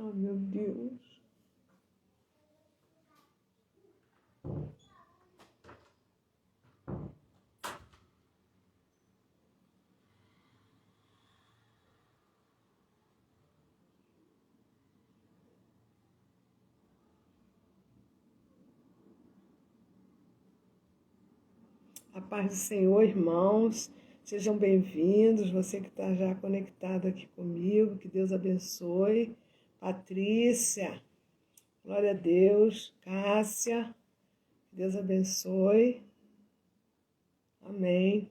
Oh, meu Deus. A paz do Senhor, irmãos. Sejam bem-vindos. Você que está já conectado aqui comigo, que Deus abençoe. Patrícia, glória a Deus. Cássia, que Deus abençoe. Amém.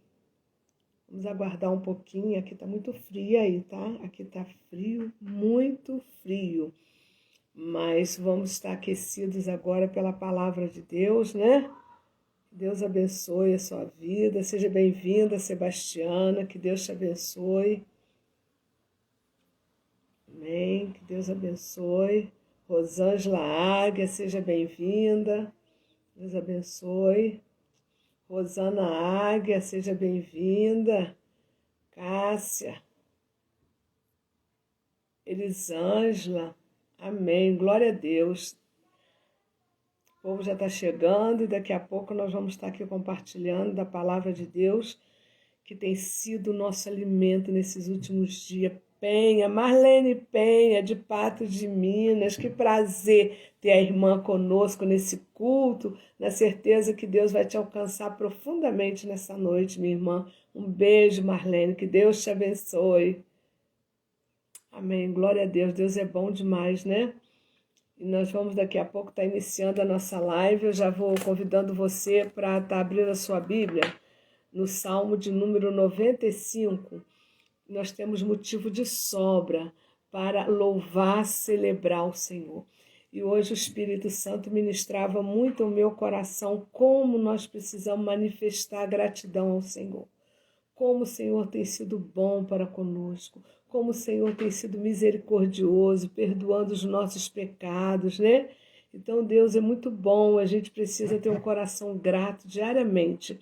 Vamos aguardar um pouquinho. Aqui está muito frio aí, tá? Aqui está frio, muito frio. Mas vamos estar aquecidos agora pela palavra de Deus, né? Deus abençoe a sua vida. Seja bem-vinda, Sebastiana. Que Deus te abençoe. Amém. Que Deus abençoe. Rosângela Águia, seja bem-vinda. Deus abençoe. Rosana Águia, seja bem-vinda. Cássia. Elisângela. Amém. Glória a Deus. O povo já está chegando e daqui a pouco nós vamos estar aqui compartilhando da palavra de Deus, que tem sido o nosso alimento nesses últimos dias. Penha, Marlene Penha, de Patos de Minas, que prazer ter a irmã conosco nesse culto, na certeza que Deus vai te alcançar profundamente nessa noite, minha irmã. Um beijo, Marlene, que Deus te abençoe. Amém, glória a Deus, Deus é bom demais, né? E nós vamos daqui a pouco estar iniciando a nossa live. Eu já vou convidando você para estar abrindo a sua Bíblia no Salmo de número 95. Nós temos motivo de sobra para louvar, celebrar o Senhor. E hoje o Espírito Santo ministrava muito ao meu coração como nós precisamos manifestar gratidão ao Senhor. Como o Senhor tem sido bom para conosco, como o Senhor tem sido misericordioso, perdoando os nossos pecados, né? Então Deus é muito bom, a gente precisa ter um coração grato diariamente.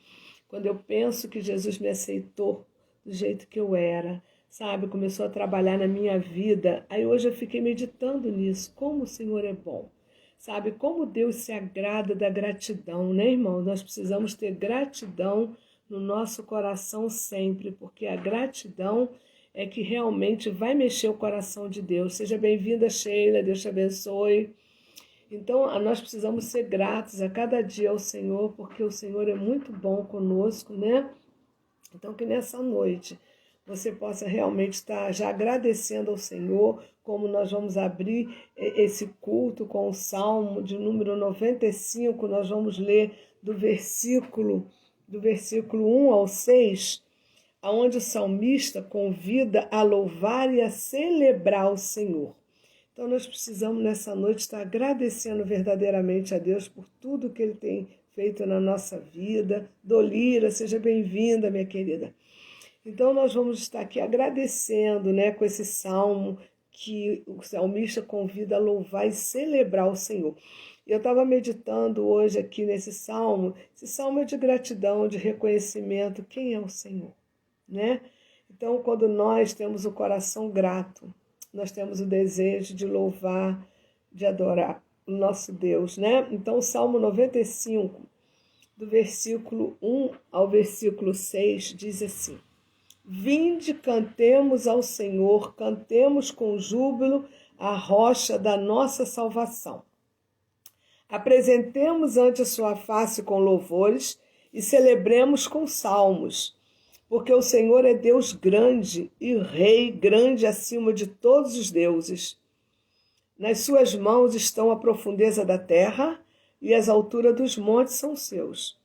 Quando eu penso que Jesus me aceitou do jeito que eu era, sabe? Começou a trabalhar na minha vida, aí hoje eu fiquei meditando nisso, como o Senhor é bom. Sabe, como Deus se agrada da gratidão, né, irmão? Nós precisamos ter gratidão no nosso coração sempre, porque a gratidão é que realmente vai mexer o coração de Deus. Seja bem-vinda, Sheila, Deus te abençoe. Então, nós precisamos ser gratos a cada dia ao Senhor, porque o Senhor é muito bom conosco, né? Então, que nessa noite você possa realmente estar já agradecendo ao Senhor, como nós vamos abrir esse culto com o Salmo de número 95, nós vamos ler do versículo 1 ao 6, onde o salmista convida a louvar e a celebrar o Senhor. Então nós precisamos nessa noite estar agradecendo verdadeiramente a Deus por tudo que Ele tem feito na nossa vida. Dolira, seja bem-vinda, minha querida. Então nós vamos estar aqui agradecendo, né, com esse salmo que o salmista convida a louvar e celebrar o Senhor. Eu estava meditando hoje aqui nesse salmo. Esse salmo é de gratidão, de reconhecimento. Quem é o Senhor, né? Então, quando nós temos o coração grato, nós temos o desejo de louvar, de adorar o nosso Deus, né? Então, o Salmo 95, do versículo 1 ao versículo 6, diz assim: Vinde, cantemos ao Senhor, cantemos com júbilo a rocha da nossa salvação. Apresentemos ante a sua face com louvores e celebremos com salmos, porque o Senhor é Deus grande e Rei grande acima de todos os deuses. Nas suas mãos estão a profundeza da terra e as alturas dos montes são seus.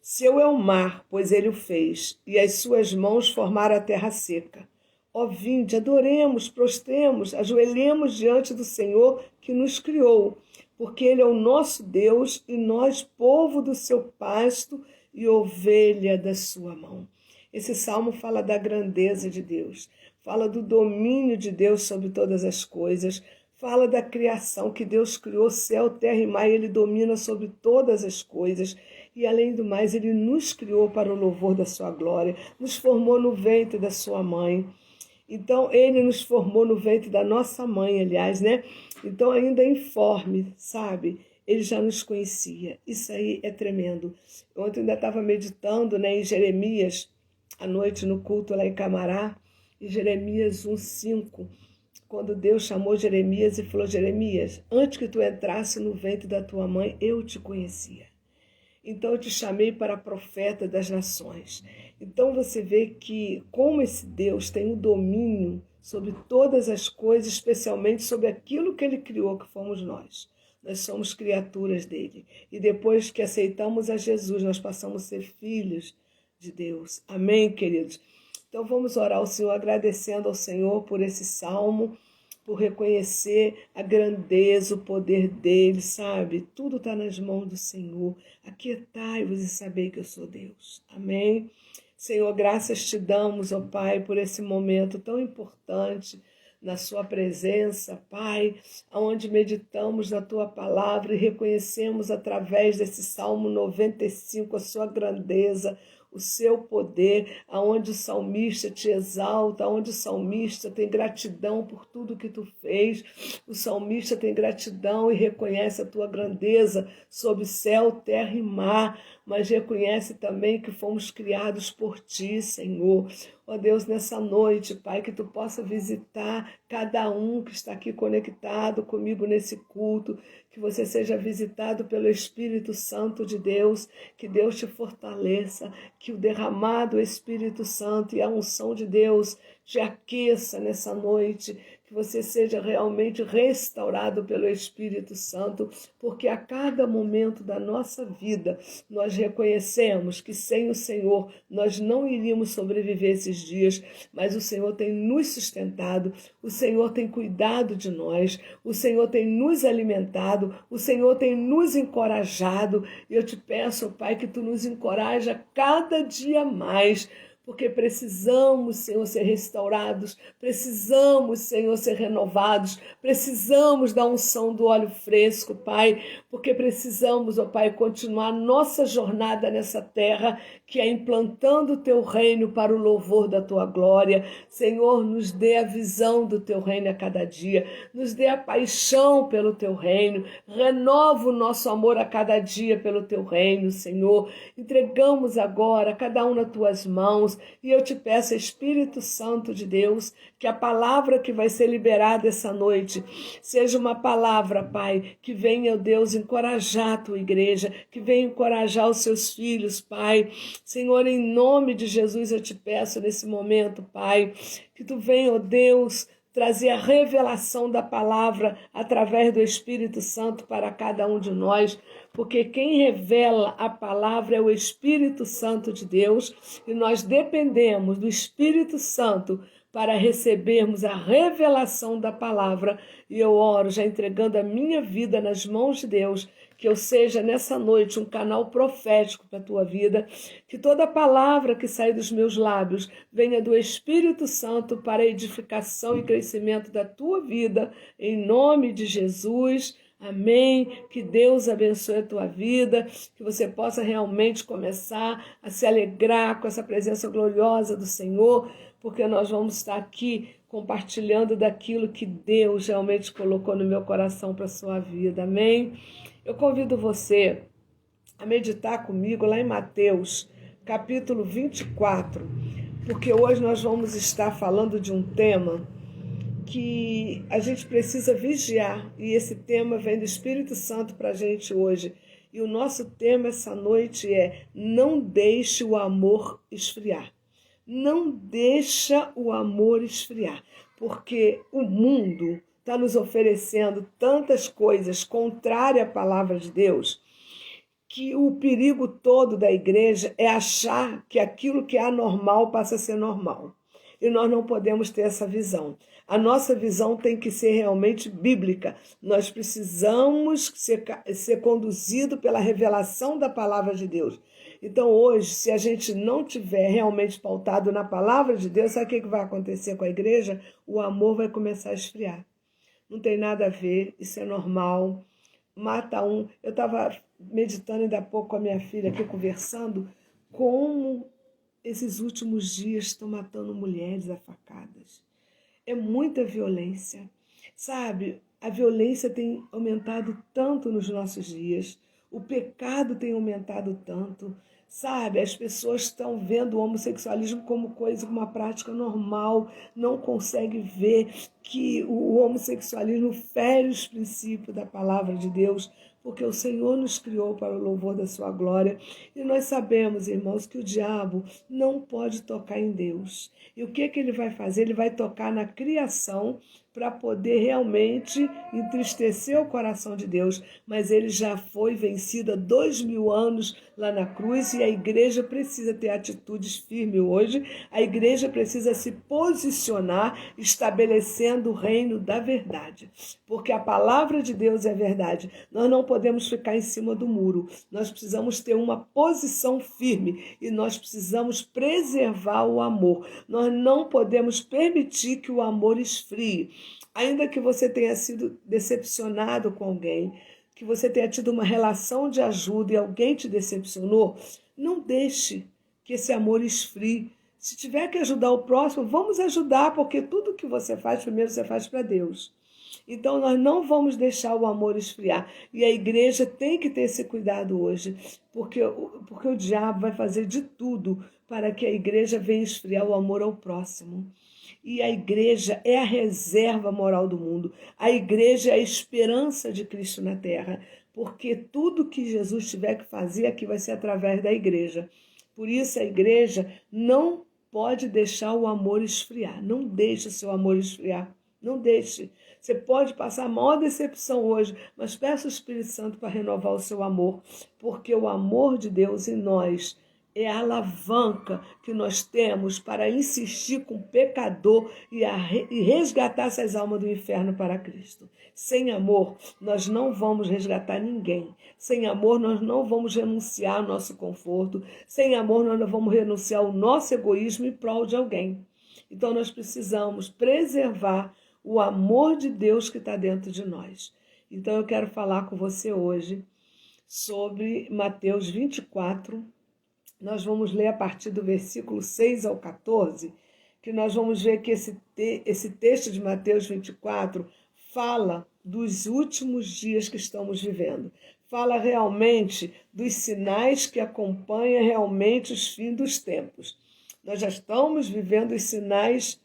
Seu é o mar, pois ele o fez, e as suas mãos formaram a terra seca. Ó, vinde, adoremos, prostremos, ajoelhemos diante do Senhor que nos criou, porque Ele é o nosso Deus e nós, povo do seu pasto e ovelha da sua mão. Esse salmo fala da grandeza de Deus, fala do domínio de Deus sobre todas as coisas, fala da criação, que Deus criou céu, terra e mar, e Ele domina sobre todas as coisas. E além do mais, Ele nos criou para o louvor da sua glória, nos formou no ventre da sua mãe. Então, ele nos formou no ventre da nossa mãe, aliás, né? Então, ainda informe, sabe? Ele já nos conhecia. Isso aí é tremendo. Ontem eu ainda estava meditando, né, em Jeremias, à noite no culto lá em Camará, em Jeremias 1:5, quando Deus chamou Jeremias e falou: Jeremias, antes que tu entrasse no ventre da tua mãe, eu te conhecia. Então eu te chamei para profeta das nações. Então você vê que como esse Deus tem o domínio sobre todas as coisas, especialmente sobre aquilo que ele criou, que fomos nós. Nós somos criaturas dele. E depois que aceitamos a Jesus, nós passamos a ser filhos de Deus. Amém, queridos? Então vamos orar ao Senhor, agradecendo ao Senhor por esse salmo, por reconhecer a grandeza, o poder dele, sabe? Tudo está nas mãos do Senhor. Aquietai-vos e sabei que eu sou Deus. Amém? Senhor, graças te damos, ó Pai, por esse momento tão importante na sua presença, Pai, onde meditamos na tua palavra e reconhecemos através desse Salmo 95 a sua grandeza, o seu poder, aonde o salmista te exalta, aonde o salmista tem gratidão por tudo que tu fez, o salmista tem gratidão e reconhece a tua grandeza sobre céu, terra e mar, mas reconhece também que fomos criados por ti, Senhor. Ó Deus, nessa noite, Pai, que tu possa visitar cada um que está aqui conectado comigo nesse culto, que você seja visitado pelo Espírito Santo de Deus, que Deus te fortaleça, que o derramado Espírito Santo e a unção de Deus te aqueça nessa noite, que você seja realmente restaurado pelo Espírito Santo, porque a cada momento da nossa vida nós reconhecemos que sem o Senhor nós não iríamos sobreviver esses dias, mas o Senhor tem nos sustentado, o Senhor tem cuidado de nós, o Senhor tem nos alimentado, o Senhor tem nos encorajado, e eu te peço, Pai, que tu nos encoraja cada dia mais, porque precisamos, Senhor, ser restaurados, precisamos, Senhor, ser renovados, precisamos da unção do óleo fresco, Pai, porque precisamos, ó Pai, continuar nossa jornada nessa terra, que é implantando o teu reino para o louvor da tua glória. Senhor, nos dê a visão do teu reino a cada dia, nos dê a paixão pelo teu reino, renova o nosso amor a cada dia pelo teu reino, Senhor. Entregamos agora cada um nas tuas mãos, e eu te peço, Espírito Santo de Deus, que a palavra que vai ser liberada essa noite seja uma palavra, Pai, que venha, ó Deus, encorajar a tua igreja, que venha encorajar os seus filhos, Pai. Senhor, em nome de Jesus eu te peço nesse momento, Pai, que tu venha, ó Deus, trazer a revelação da palavra através do Espírito Santo para cada um de nós, porque quem revela a palavra é o Espírito Santo de Deus, e nós dependemos do Espírito Santo para recebermos a revelação da palavra. E eu oro já entregando a minha vida nas mãos de Deus, que eu seja nessa noite um canal profético para a tua vida, que toda palavra que sair dos meus lábios venha do Espírito Santo para a edificação e crescimento da tua vida, em nome de Jesus. Amém. Que Deus abençoe a tua vida, que você possa realmente começar a se alegrar com essa presença gloriosa do Senhor, porque nós vamos estar aqui compartilhando daquilo que Deus realmente colocou no meu coração para a sua vida. Amém. Eu convido você a meditar comigo lá em Mateus, capítulo 24, porque hoje nós vamos estar falando de um tema que a gente precisa vigiar, e esse tema vem do Espírito Santo para a gente hoje. E o nosso tema essa noite é: não deixe o amor esfriar. Não deixa o amor esfriar, porque o mundo está nos oferecendo tantas coisas contrárias à palavra de Deus, que o perigo todo da igreja é achar que aquilo que é anormal passa a ser normal. E nós não podemos ter essa visão. A nossa visão tem que ser realmente bíblica. Nós precisamos ser conduzidos pela revelação da palavra de Deus. Então hoje, se a gente não tiver realmente pautado na palavra de Deus, sabe o que vai acontecer com a igreja? O amor vai começar a esfriar. Não tem nada a ver, isso é normal. Mata um. Eu estava meditando ainda há pouco com a minha filha aqui, conversando, como esses últimos dias estão matando mulheres a facadas. é muita violência. Sabe, a violência tem aumentado tanto nos nossos dias, o pecado tem aumentado tanto, sabe? As pessoas estão vendo o homossexualismo como coisa, uma prática normal, não conseguem ver que o homossexualismo fere os princípios da palavra de Deus, porque o Senhor nos criou para o louvor da sua glória. E nós sabemos, irmãos, que o diabo não pode tocar em Deus. E o que ele vai fazer? Ele vai tocar na criação para poder realmente entristecer o coração de Deus. Mas ele já foi vencido há 2000 anos lá na cruz e a igreja precisa ter atitudes firmes hoje. A igreja precisa se posicionar estabelecendo o reino da verdade. Porque a palavra de Deus é verdade. Nós não podemos ficar em cima do muro. Nós precisamos ter uma posição firme e nós precisamos preservar o amor. Nós não podemos permitir que o amor esfrie. Ainda que você tenha sido decepcionado com alguém, que você tenha tido uma relação de ajuda e alguém te decepcionou, não deixe que esse amor esfrie. Se tiver que ajudar o próximo, vamos ajudar, porque tudo que você faz, primeiro você faz para Deus. Então nós não vamos deixar o amor esfriar. E a igreja tem que ter esse cuidado hoje, porque o diabo vai fazer de tudo para que a igreja venha esfriar o amor ao próximo. E a igreja é a reserva moral do mundo. A igreja é a esperança de Cristo na terra, porque tudo que Jesus tiver que fazer aqui vai ser através da igreja. Por isso a igreja não pode deixar o amor esfriar. Não deixe o seu amor esfriar. Não deixe. Você pode passar a maior decepção hoje, mas peça o Espírito Santo para renovar o seu amor, porque o amor de Deus em nós é a alavanca que nós temos para insistir com o pecador e resgatar essas almas do inferno para Cristo. Sem amor, nós não vamos resgatar ninguém. Sem amor, nós não vamos renunciar ao nosso conforto. Sem amor, nós não vamos renunciar ao nosso egoísmo em prol de alguém. Então, nós precisamos preservar o amor de Deus que está dentro de nós. Então, eu quero falar com você hoje sobre Mateus 24. Nós vamos ler a partir do versículo 6 ao 14, que nós vamos ver que esse texto de Mateus 24 fala dos últimos dias que estamos vivendo. Fala realmente dos sinais que acompanham realmente os fins dos tempos. Nós já estamos vivendo os sinais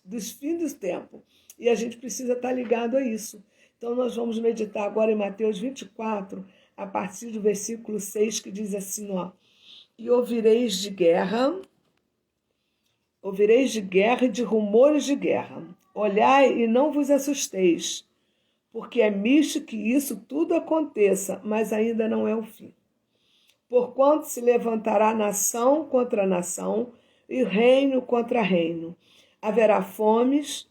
dos fins dos tempos e a gente precisa estar ligado a isso. Então nós vamos meditar agora em Mateus 24, a partir do versículo 6, que diz assim, ó: e ouvireis de guerra e de rumores de guerra. Olhai e não vos assusteis, porque é misto que isso tudo aconteça, mas ainda não é o fim. Porquanto se levantará nação contra nação e reino contra reino. Haverá fomes,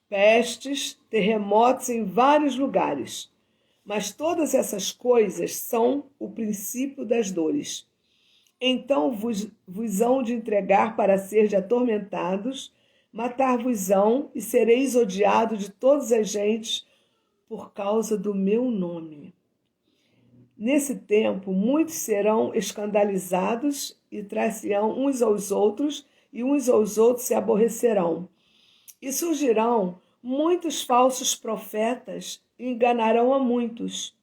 pestes, terremotos em vários lugares. Mas todas essas coisas são o princípio das dores. Então vos hão de entregar para ser de atormentados, matar-vos-ão e sereis odiados de todas as gentes por causa do meu nome. Nesse tempo, muitos serão escandalizados e trair-se-ão uns aos outros, e uns aos outros se aborrecerão. E surgirão muitos falsos profetas e enganarão a muitos.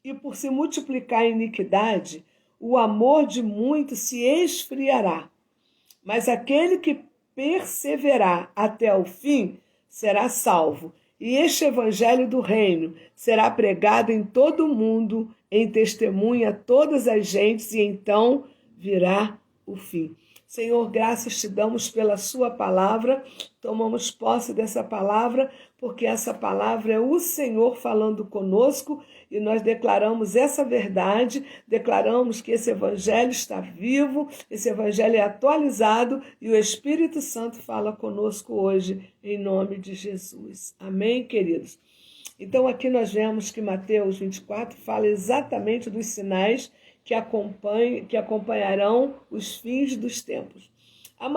E por se multiplicar a iniquidade, o amor de muitos se esfriará. Mas aquele que perseverar até o fim será salvo. E este evangelho do reino será pregado em todo o mundo, em testemunha a todas as gentes, e então virá o fim. Senhor, graças te damos pela sua palavra, tomamos posse dessa palavra, porque essa palavra é o Senhor falando conosco, e nós declaramos essa verdade, declaramos que esse evangelho está vivo, esse evangelho é atualizado, e o Espírito Santo fala conosco hoje, em nome de Jesus. Amém, queridos? Então aqui nós vemos que Mateus 24 fala exatamente dos sinais que acompanharão os fins dos tempos. A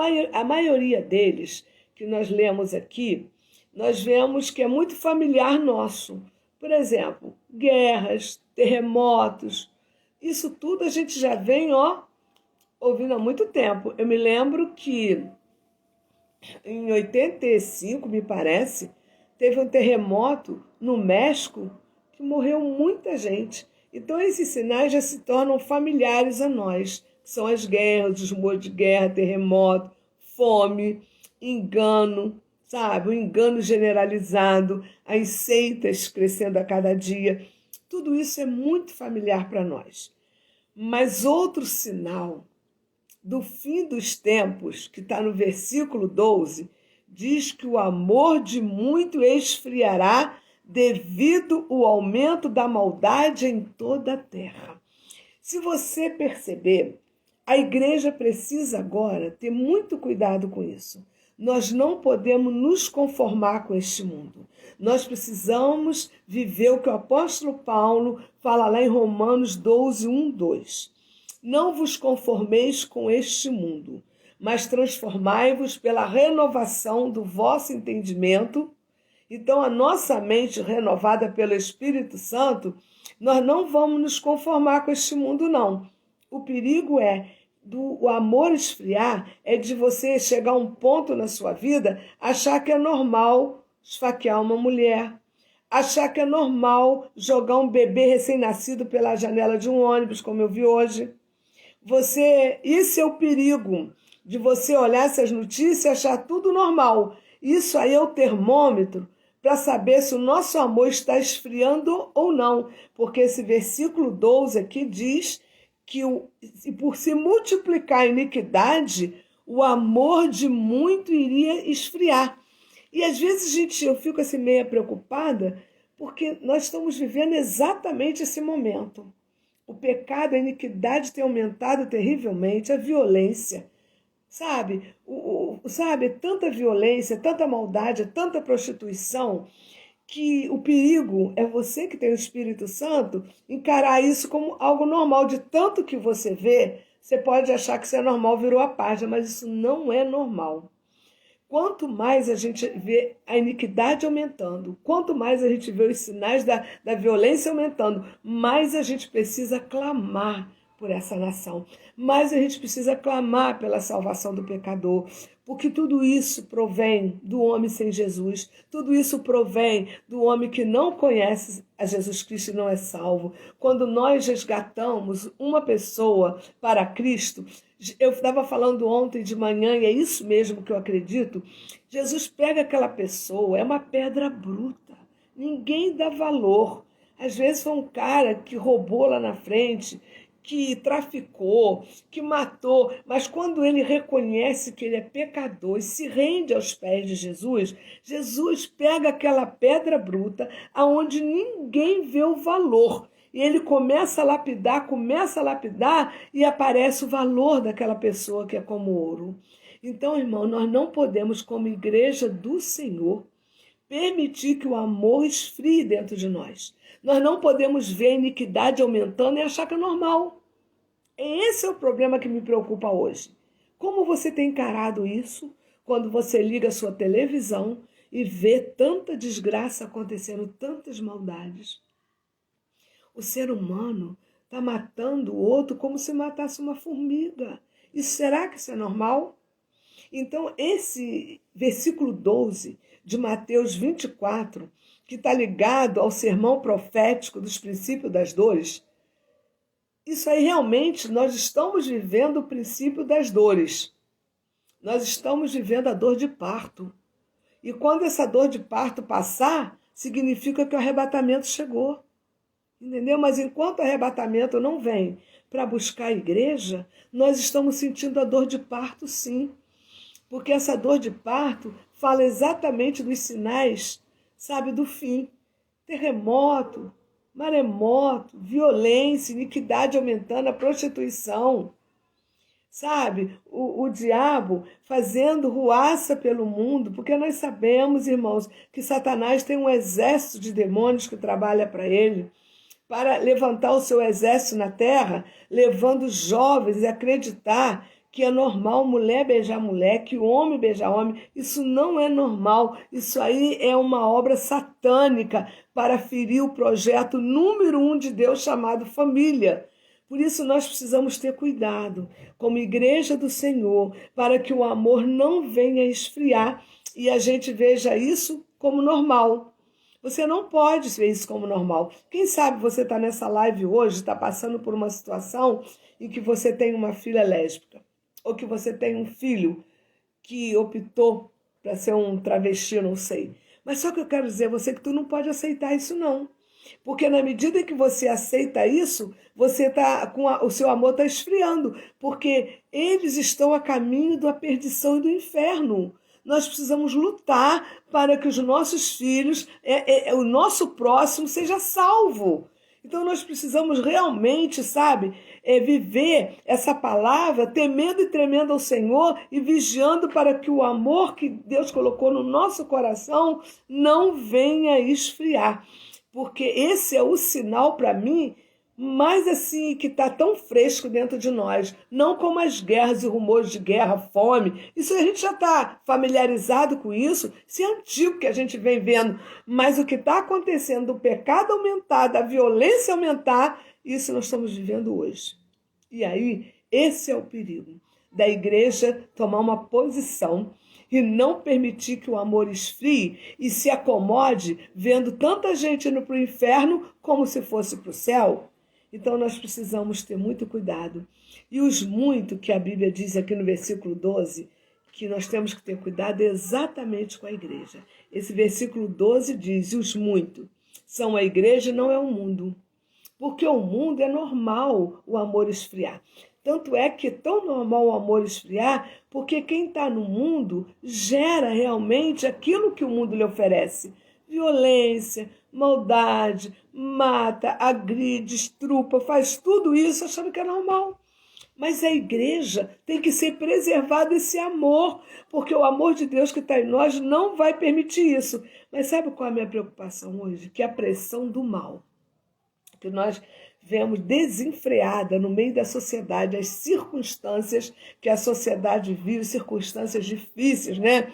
maioria deles, que nós lemos aqui, nós vemos que é muito familiar nosso. Por exemplo, guerras, terremotos, isso tudo a gente já vem ouvindo há muito tempo. Eu me lembro que Em 85, me parece, teve um terremoto no México que morreu muita gente. Então, esses sinais já se tornam familiares a nós, que são as guerras, os rumores de guerra, terremoto, fome, engano, sabe? O engano generalizado, as seitas crescendo a cada dia. Tudo isso é muito familiar para nós. Mas outro sinal do fim dos tempos, que está no versículo 12, diz que o amor de muito esfriará devido ao aumento da maldade em toda a terra. Se você perceber, a igreja precisa agora ter muito cuidado com isso. Nós não podemos nos conformar com este mundo. Nós precisamos viver o que o apóstolo Paulo fala lá em Romanos 12, 1, 2. Não vos conformeis com este mundo, mas transformai-vos pela renovação do vosso entendimento. Então, a nossa mente renovada pelo Espírito Santo, nós não vamos nos conformar com este mundo, não. O perigo o amor esfriar, é de você chegar a um ponto na sua vida, achar que é normal esfaquear uma mulher, achar que é normal jogar um bebê recém-nascido pela janela de um ônibus, como eu vi hoje. Isso é o perigo de você olhar essas notícias e achar tudo normal. Isso aí é o termômetro para saber se o nosso amor está esfriando ou não. Porque esse versículo 12 aqui diz que por se multiplicar a iniquidade, o amor de muito iria esfriar. E às vezes eu fico assim meio preocupada, porque nós estamos vivendo exatamente esse momento. O pecado, a iniquidade tem aumentado terrivelmente, a violência, sabe? Sabe, tanta violência, tanta maldade, tanta prostituição, que o perigo é você que tem o Espírito Santo encarar isso como algo normal. De tanto que você vê, você pode achar que isso é normal, virou a página, mas isso não é normal. Quanto mais a gente vê a iniquidade aumentando, quanto mais a gente vê os sinais da violência aumentando, mais a gente precisa clamar por essa nação, mais a gente precisa clamar pela salvação do pecador, porque tudo isso provém do homem sem Jesus, tudo isso provém do homem que não conhece a Jesus Cristo e não é salvo. Quando nós resgatamos uma pessoa para Cristo, eu estava falando ontem de manhã, e é isso mesmo que eu acredito, Jesus pega aquela pessoa, é uma pedra bruta, ninguém dá valor. Às vezes foi um cara que roubou lá na frente, que traficou, que matou, mas quando ele reconhece que ele é pecador e se rende aos pés de Jesus, Jesus pega aquela pedra bruta aonde ninguém vê o valor. E ele começa a lapidar e aparece o valor daquela pessoa que é como ouro. Então, irmão, nós não podemos, como igreja do Senhor, permitir que o amor esfrie dentro de nós. Nós não podemos ver a iniquidade aumentando e achar que é normal. Esse é o problema que me preocupa hoje. Como você tem encarado isso quando você liga a sua televisão e vê tanta desgraça acontecendo, tantas maldades? O ser humano está matando o outro como se matasse uma formiga. E será que isso é normal? Então, esse versículo 12 de Mateus 24, que está ligado ao sermão profético dos princípios das dores, isso aí realmente nós estamos vivendo o princípio das dores. Nós estamos vivendo a dor de parto. E quando essa dor de parto passar, significa que o arrebatamento chegou. Entendeu? Mas enquanto o arrebatamento não vem para buscar a igreja, nós estamos sentindo a dor de parto, sim. Porque essa dor de parto fala exatamente dos sinais, sabe, do fim. Terremoto, maremoto, violência, iniquidade aumentando, a prostituição. Sabe, o diabo fazendo ruaça pelo mundo, porque nós sabemos, irmãos, que Satanás tem um exército de demônios que trabalha para ele, para levantar o seu exército na terra, levando os jovens a acreditar que é normal mulher beijar mulher, que homem beijar homem. Isso não é normal. Isso aí é uma obra satânica para ferir o projeto número 1 de Deus chamado família. Por isso nós precisamos ter cuidado, como igreja do Senhor, para que o amor não venha esfriar e a gente veja isso como normal. Você não pode ver isso como normal. Quem sabe você está nessa live hoje, está passando por uma situação em que você tem uma filha lésbica, ou que você tem um filho que optou para ser um travesti, não sei. Mas só que eu quero dizer a você que tu não pode aceitar isso não. Porque na medida que você aceita isso, você tá o seu amor está esfriando, porque eles estão a caminho da perdição e do inferno. Nós precisamos lutar para que os nossos filhos, o nosso próximo seja salvo. Então nós precisamos realmente, sabe, viver essa palavra temendo e tremendo ao Senhor e vigiando para que o amor que Deus colocou no nosso coração não venha esfriar. Porque esse é o sinal para mim mais assim que está tão fresco dentro de nós. Não como as guerras e rumores de guerra, fome. Isso a gente já está familiarizado com isso. Isso é antigo que a gente vem vendo. Mas o que está acontecendo, o pecado aumentar, da violência aumentar, isso nós estamos vivendo hoje. E aí, esse é o perigo da igreja tomar uma posição e não permitir que o amor esfrie e se acomode vendo tanta gente indo para o inferno como se fosse para o céu. Então nós precisamos ter muito cuidado. E os muito que a Bíblia diz aqui no versículo 12, que nós temos que ter cuidado exatamente com a igreja. Esse versículo 12 diz, os muito são a igreja e não é o mundo. Porque o mundo é normal o amor esfriar. Tanto é que é tão normal o amor esfriar, porque quem está no mundo gera realmente aquilo que o mundo lhe oferece. Violência, maldade, mata, agride, estrupa, faz tudo isso achando que é normal. Mas a igreja tem que ser preservado esse amor, porque o amor de Deus que está em nós não vai permitir isso. Mas sabe qual é a minha preocupação hoje? Que é a pressão do mal. Que nós vemos desenfreada no meio da sociedade, as circunstâncias que a sociedade vive, circunstâncias difíceis, né?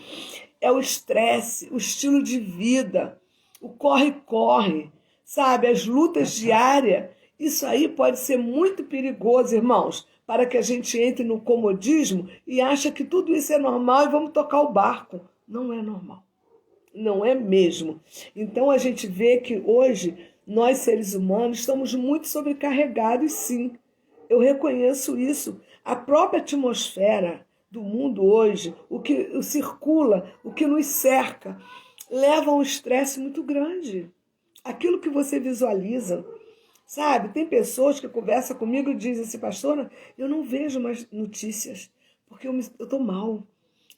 É o estresse, o estilo de vida, o corre-corre, sabe? As lutas diárias. Isso aí pode ser muito perigoso, irmãos, para que a gente entre no comodismo e acha que tudo isso é normal e vamos tocar o barco. Não é normal. Não é mesmo. Então a gente vê que hoje nós, seres humanos, estamos muito sobrecarregados, sim. Eu reconheço isso. A própria atmosfera do mundo hoje, o que circula, o que nos cerca, leva a um estresse muito grande. Aquilo que você visualiza, sabe? Tem pessoas que conversam comigo e dizem assim, pastora, eu não vejo mais notícias, porque eu estou mal.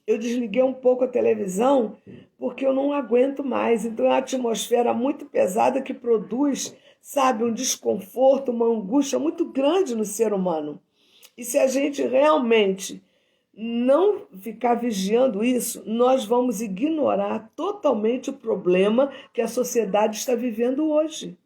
Eu desliguei um pouco a televisão porque eu não aguento mais. Então é uma atmosfera muito pesada que produz, sabe, um desconforto, uma angústia muito grande no ser humano. E se a gente realmente não ficar vigiando isso, nós vamos ignorar totalmente o problema que a sociedade está vivendo hoje.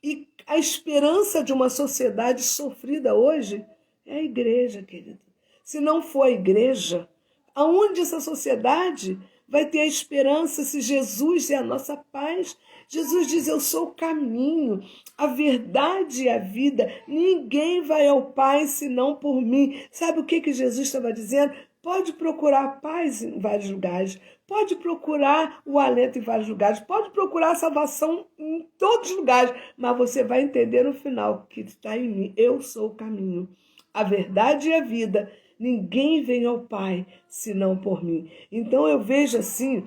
E a esperança de uma sociedade sofrida hoje é a igreja, querido. Se não for a igreja, aonde essa sociedade vai ter a esperança se Jesus é a nossa paz? Jesus diz, eu sou o caminho, a verdade e a vida. Ninguém vai ao Pai senão por mim. Sabe o que Jesus estava dizendo? Pode procurar paz em vários lugares. Pode procurar o alento em vários lugares. Pode procurar a salvação em todos os lugares. Mas você vai entender no final que está em mim. Eu sou o caminho, a verdade e a vida. Ninguém vem ao Pai senão por mim. Então eu vejo assim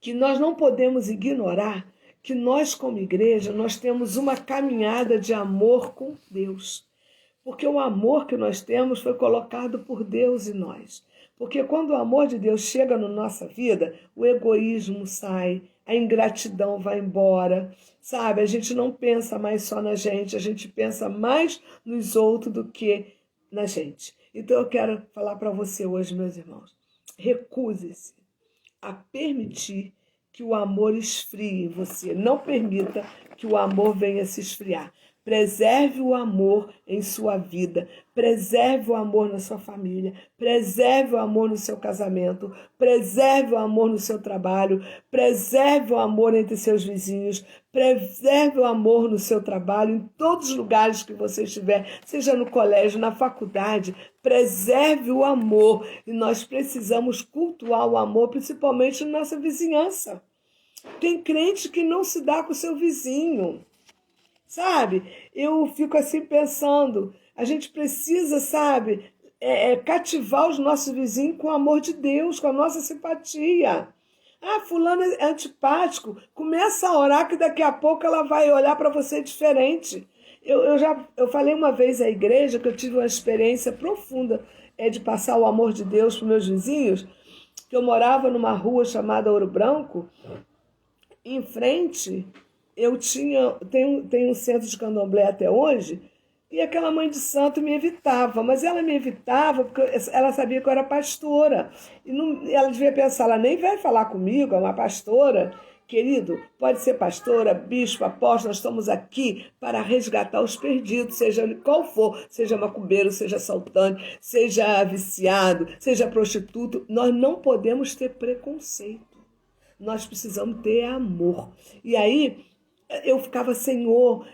que nós não podemos ignorar que nós como igreja nós temos uma caminhada de amor com Deus. Porque o amor que nós temos foi colocado por Deus em nós. Porque quando o amor de Deus chega na nossa vida, o egoísmo sai, a ingratidão vai embora, sabe? A gente não pensa mais só na gente, a gente pensa mais nos outros do que na gente. Então eu quero falar para você hoje, meus irmãos, recuse-se a permitir que o amor esfrie em você. Não permita que o amor venha se esfriar. Preserve o amor em sua vida, preserve o amor na sua família, preserve o amor no seu casamento, preserve o amor no seu trabalho, preserve o amor entre seus vizinhos, preserve o amor no seu trabalho, em todos os lugares que você estiver, seja no colégio, na faculdade, preserve o amor. E nós precisamos cultuar o amor, principalmente na nossa vizinhança. Tem crente que não se dá com o seu vizinho, sabe? Eu fico assim pensando, a gente precisa, sabe, cativar os nossos vizinhos com o amor de Deus, com a nossa simpatia. Ah, fulano é antipático, começa a orar que daqui a pouco ela vai olhar para você diferente. Eu falei uma vez à igreja que eu tive uma experiência profunda de passar o amor de Deus para os meus vizinhos, que eu morava numa rua chamada Ouro Branco. Em frente, tenho um centro de candomblé até hoje, e aquela mãe de santo me evitava, mas ela me evitava porque ela sabia que eu era pastora. E ela devia pensar, ela nem vai falar comigo, é uma pastora. Querido, pode ser pastora, bispo, apóstolo, nós estamos aqui para resgatar os perdidos, seja qual for, seja macumbeiro, seja assaltante, seja viciado, seja prostituto. Nós não podemos ter preconceito. Nós precisamos ter amor. E aí eu ficava, Senhor,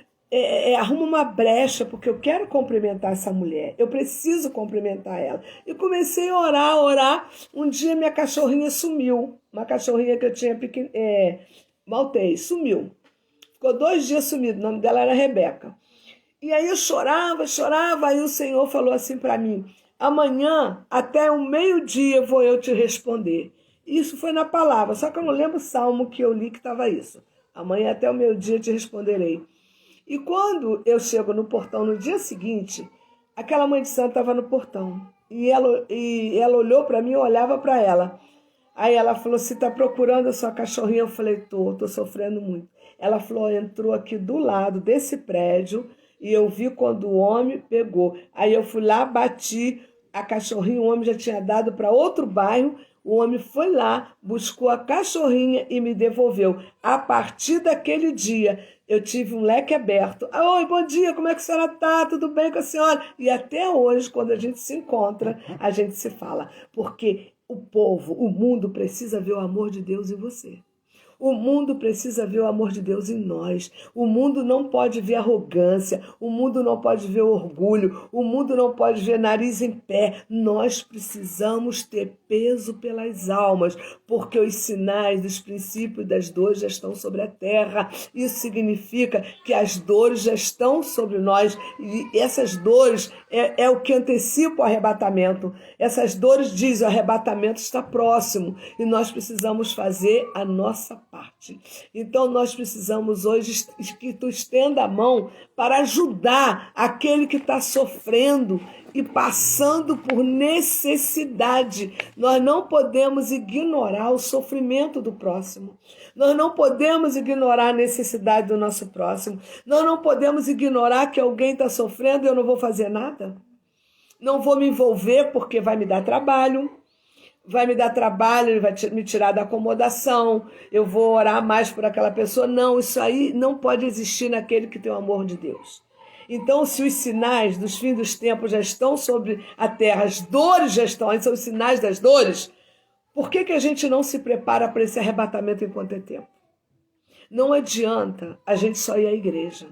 arruma uma brecha, porque eu quero cumprimentar essa mulher. Eu preciso cumprimentar ela. E comecei a orar. Um dia minha cachorrinha sumiu. Uma cachorrinha que eu tinha maltês, sumiu. Ficou 2 dias sumida. O nome dela era Rebeca. E aí eu chorava. Aí o Senhor falou assim para mim: amanhã, até o meio-dia, vou eu te responder. Isso foi na palavra, só que eu não lembro o salmo que eu li que estava isso. Amanhã até o meio-dia te responderei. E quando eu chego no portão no dia seguinte, aquela mãe de santo estava no portão. E ela olhou para mim, eu olhava para ela. Aí ela falou, você está procurando a sua cachorrinha? Eu falei, tô sofrendo muito. Ela falou, entrou aqui do lado desse prédio e eu vi quando o homem pegou. Aí eu fui lá, bati a cachorrinha, o homem já tinha dado para outro bairro. O homem foi lá, buscou a cachorrinha e me devolveu. A partir daquele dia, eu tive um leque aberto. Oi, bom dia, como é que a senhora está? Tudo bem com a senhora? E até hoje, quando a gente se encontra, a gente se fala. Porque o mundo precisa ver o amor de Deus em você. O mundo precisa ver o amor de Deus em nós. O mundo não pode ver arrogância. O mundo não pode ver orgulho. O mundo não pode ver nariz em pé. Nós precisamos ter peso pelas almas, porque os sinais dos princípios das dores já estão sobre a terra. Isso significa que as dores já estão sobre nós. E essas dores é o que antecipa o arrebatamento. Essas dores dizem o arrebatamento está próximo. E nós precisamos fazer a nossa parte. Então nós precisamos hoje que tu estenda a mão para ajudar aquele que está sofrendo e passando por necessidade. Nós não podemos ignorar o sofrimento do próximo. Nós não podemos ignorar a necessidade do nosso próximo. Nós não podemos ignorar que alguém está sofrendo e eu não vou fazer nada. Não vou me envolver porque vai me dar trabalho. Ele vai me tirar da acomodação, eu vou orar mais por aquela pessoa. Não, isso aí não pode existir naquele que tem o amor de Deus. Então, se os sinais dos fins dos tempos já estão sobre a terra, as dores já estão aí, são os sinais das dores, por que a gente não se prepara para esse arrebatamento enquanto é tempo? Não adianta a gente só ir à igreja.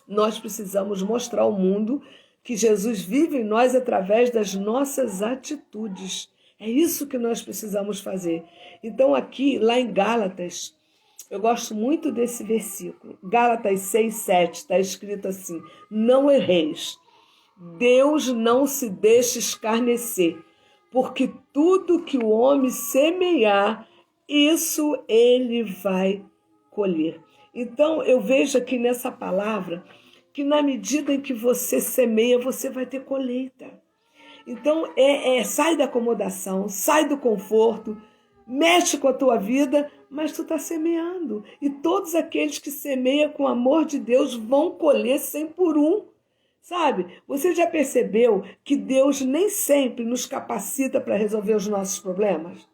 Nós precisamos mostrar ao mundo que Jesus vive em nós através das nossas atitudes. É isso que nós precisamos fazer. Então aqui, lá em Gálatas, eu gosto muito desse versículo. Gálatas 6:7 está escrito assim: não erreis, Deus não se deixa escarnecer, porque tudo que o homem semear, isso ele vai colher. Então eu vejo aqui nessa palavra que na medida em que você semeia, você vai ter colheita. Então, sai da acomodação, sai do conforto, mexe com a tua vida, mas tu está semeando. E todos aqueles que semeiam com o amor de Deus vão colher 100 por 1. Sabe? Você já percebeu que Deus nem sempre nos capacita para resolver os nossos problemas?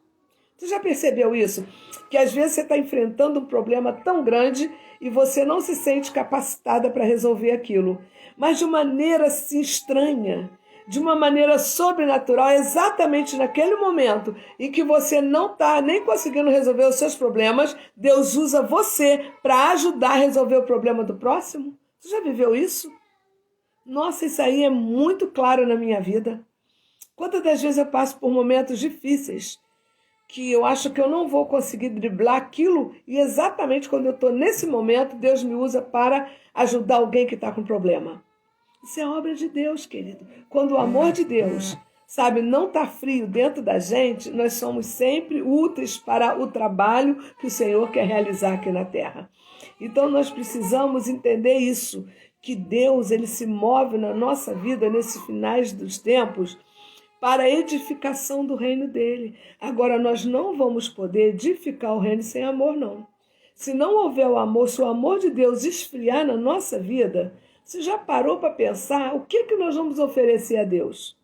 Você já percebeu isso? Que às vezes você está enfrentando um problema tão grande e você não se sente capacitada para resolver aquilo. Mas de maneira assim estranha, de uma maneira sobrenatural, exatamente naquele momento em que você não está nem conseguindo resolver os seus problemas, Deus usa você para ajudar a resolver o problema do próximo. Você já viveu isso? Nossa, isso aí é muito claro na minha vida. Quantas das vezes eu passo por momentos difíceis que eu acho que eu não vou conseguir driblar aquilo e exatamente quando eu estou nesse momento, Deus me usa para ajudar alguém que está com problema. Isso é obra de Deus, querido. Quando o amor de Deus, sabe, não está frio dentro da gente, nós somos sempre úteis para o trabalho que o Senhor quer realizar aqui na terra. Então nós precisamos entender isso, que Deus ele se move na nossa vida nesses finais dos tempos para a edificação do reino dele. Agora, nós não vamos poder edificar o reino sem amor, não. Se não houver o amor, se o amor de Deus esfriar na nossa vida, você já parou para pensar o que nós vamos oferecer a Deus?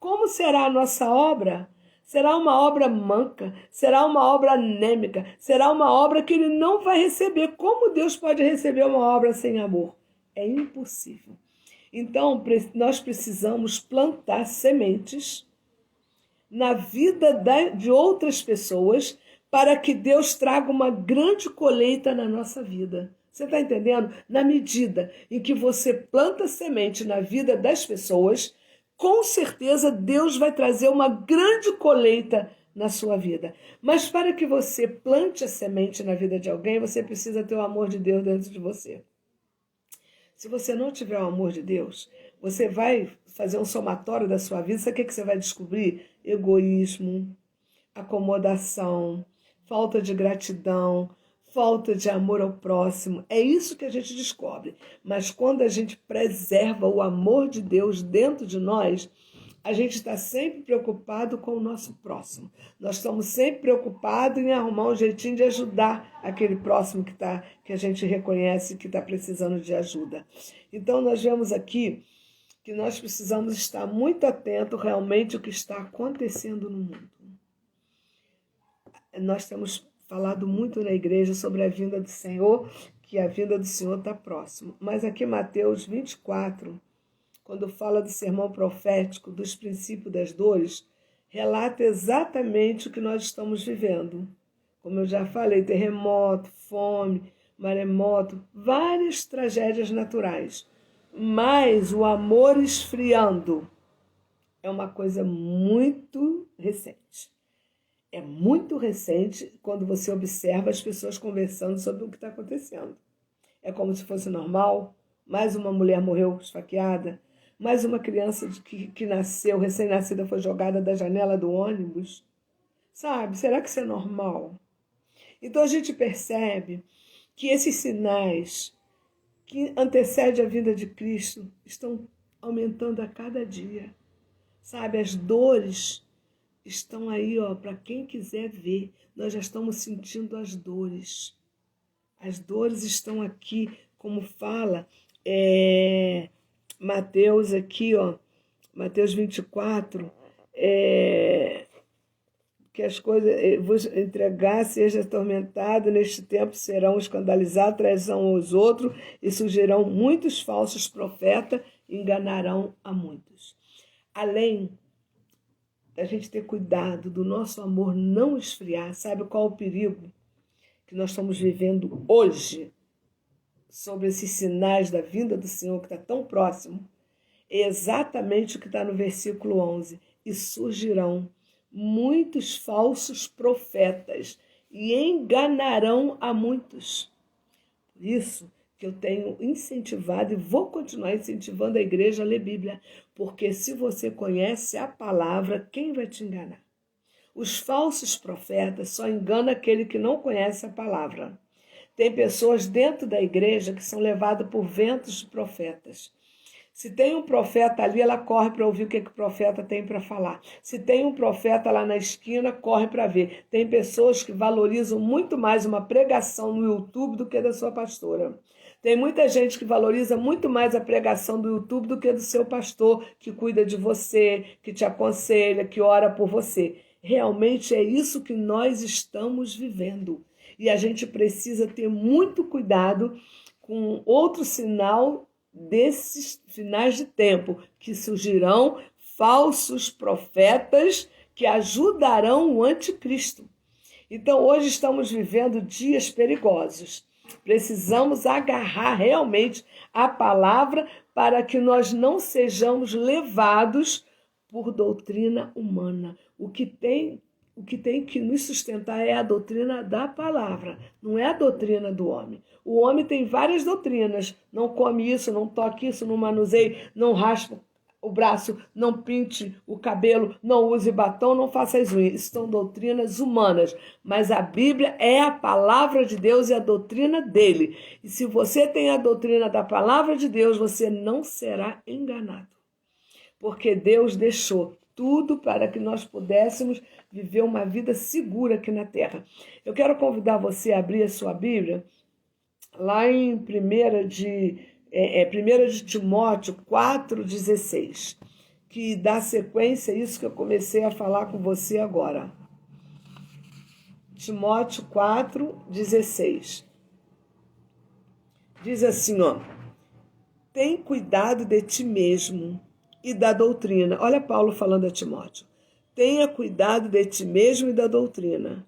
Como será a nossa obra? Será uma obra manca? Será uma obra anêmica? Será uma obra que ele não vai receber? Como Deus pode receber uma obra sem amor? É impossível. Então, nós precisamos plantar sementes na vida de outras pessoas para que Deus traga uma grande colheita na nossa vida. Você está entendendo? Na medida em que você planta semente na vida das pessoas, com certeza Deus vai trazer uma grande colheita na sua vida. Mas para que você plante a semente na vida de alguém, você precisa ter o amor de Deus dentro de você. Se você não tiver o amor de Deus, você vai fazer um somatório da sua vida. Sabe o que você vai descobrir? Egoísmo, acomodação, falta de gratidão, falta de amor ao próximo. É isso que a gente descobre. Mas quando a gente preserva o amor de Deus dentro de nós, a gente está sempre preocupado com o nosso próximo. Nós estamos sempre preocupados em arrumar um jeitinho de ajudar aquele próximo que a gente reconhece que está precisando de ajuda. Então, nós vemos aqui que nós precisamos estar muito atentos realmente ao que está acontecendo no mundo. Nós temos falado muito na igreja sobre a vinda do Senhor, que a vinda do Senhor está próxima. Mas aqui Mateus 24, quando fala do sermão profético, dos princípios das dores, relata exatamente o que nós estamos vivendo. Como eu já falei, terremoto, fome, maremoto, várias tragédias naturais. Mas o amor esfriando é uma coisa muito recente. É muito recente quando você observa as pessoas conversando sobre o que está acontecendo. É como se fosse normal. Mais uma mulher morreu esfaqueada. Mais uma criança que nasceu, recém-nascida, foi jogada da janela do ônibus. Sabe? Será que isso é normal? Então a gente percebe que esses sinais que antecedem a vinda de Cristo estão aumentando a cada dia. Sabe? As dores estão aí, ó, para quem quiser ver. Nós já estamos sentindo as dores. As dores estão aqui, como fala Mateus aqui, ó, Mateus 24, que as coisas vos entregar, seja atormentado, neste tempo serão escandalizados, trarão uns outros, e surgirão muitos falsos profetas, e enganarão a muitos. Além da gente ter cuidado do nosso amor não esfriar, sabe qual o perigo que nós estamos vivendo hoje? Sobre esses sinais da vinda do Senhor que está tão próximo, é exatamente o que está no versículo 11. E surgirão muitos falsos profetas e enganarão a muitos. Por isso que eu tenho incentivado e vou continuar incentivando a igreja a ler Bíblia, porque se você conhece a palavra, quem vai te enganar? Os falsos profetas só enganam aquele que não conhece a palavra. Tem pessoas dentro da igreja que são levadas por ventos de profetas. Se tem um profeta ali, ela corre para ouvir o que o profeta tem para falar. Se tem um profeta lá na esquina, corre para ver. Tem pessoas que valorizam muito mais uma pregação no YouTube do que da sua pastora. Tem muita gente que valoriza muito mais a pregação do YouTube do que do seu pastor, que cuida de você, que te aconselha, que ora por você. realmente é isso que nós estamos vivendo. E a gente precisa ter muito cuidado com outro sinal desses finais de tempo, que surgirão falsos profetas que ajudarão o anticristo. Então, hoje estamos vivendo dias perigosos. Precisamos agarrar realmente a palavra para que nós não sejamos levados por doutrina humana. O que tem que nos sustentar é a doutrina da palavra, não é a doutrina do homem. O homem tem várias doutrinas. Não come isso, não toque isso, não manuseie, não raspa o braço, não pinte o cabelo, não use batom, não faça as unhas. Isso são doutrinas humanas. Mas a Bíblia é a palavra de Deus e a doutrina dele. E se você tem a doutrina da palavra de Deus, você não será enganado. Porque Deus deixou tudo para que nós pudéssemos viver uma vida segura aqui na terra. Eu quero convidar você a abrir a sua Bíblia lá em 1 de Timóteo 4,16, que dá sequência a isso que eu comecei a falar com você agora. Timóteo 4,16. Diz assim, ó: tem cuidado de ti mesmo e da doutrina. Olha Paulo falando a Timóteo. Tenha cuidado de ti mesmo e da doutrina.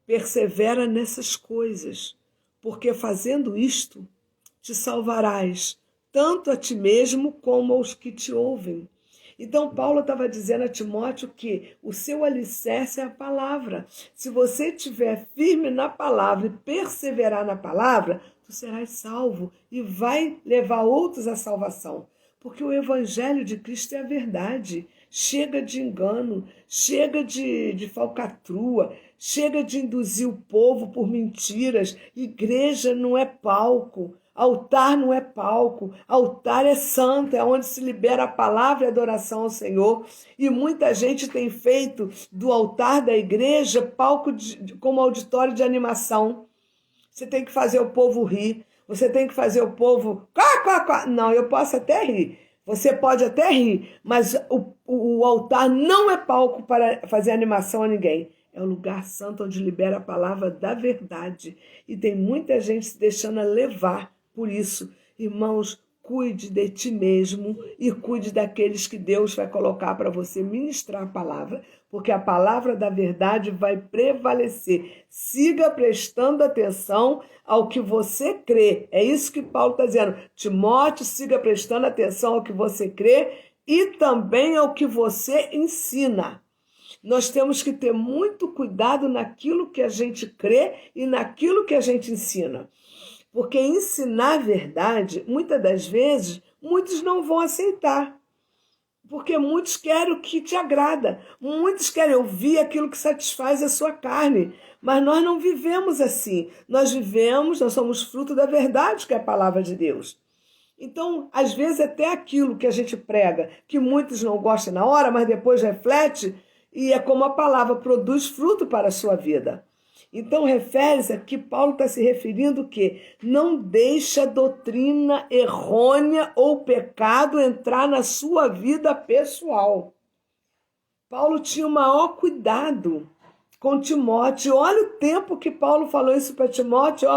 Persevera nessas coisas, porque fazendo isto, te salvarás, tanto a ti mesmo como aos que te ouvem. Então, Paulo estava dizendo a Timóteo que o seu alicerce é a palavra. Se você estiver firme na palavra e perseverar na palavra, tu serás salvo e vai levar outros à salvação. Porque o evangelho de Cristo é a verdade. Chega de engano, chega de falcatrua, chega de induzir o povo por mentiras. Igreja não é palco. Altar não é palco, altar é santo, é onde se libera a palavra e a adoração ao Senhor. E muita gente tem feito do altar da igreja palco como auditório de animação. Você tem que fazer o povo rir, você tem que fazer o povo... Não, eu posso até rir, você pode até rir, mas o altar não é palco para fazer animação a ninguém. É o lugar santo onde libera a palavra da verdade. E tem muita gente se deixando levar por isso. Irmãos, cuide de ti mesmo e cuide daqueles que Deus vai colocar para você ministrar a palavra, porque a palavra da verdade vai prevalecer. Siga prestando atenção ao que você crê. É isso que Paulo está dizendo. Timóteo, siga prestando atenção ao que você crê e também ao que você ensina. Nós temos que ter muito cuidado naquilo que a gente crê e naquilo que a gente ensina. Porque ensinar a verdade, muitas das vezes, muitos não vão aceitar. Porque muitos querem o que te agrada. Muitos querem ouvir aquilo que satisfaz a sua carne. Mas nós não vivemos assim. Nós somos fruto da verdade, que é a palavra de Deus. Então, às vezes, até aquilo que a gente prega, que muitos não gostam na hora, mas depois reflete, e é como a palavra produz fruto para a sua vida. Então, refere-se que Paulo está se referindo que não deixa doutrina errônea ou pecado entrar na sua vida pessoal. Paulo tinha o maior cuidado com Timóteo. Olha o tempo que Paulo falou isso para Timóteo,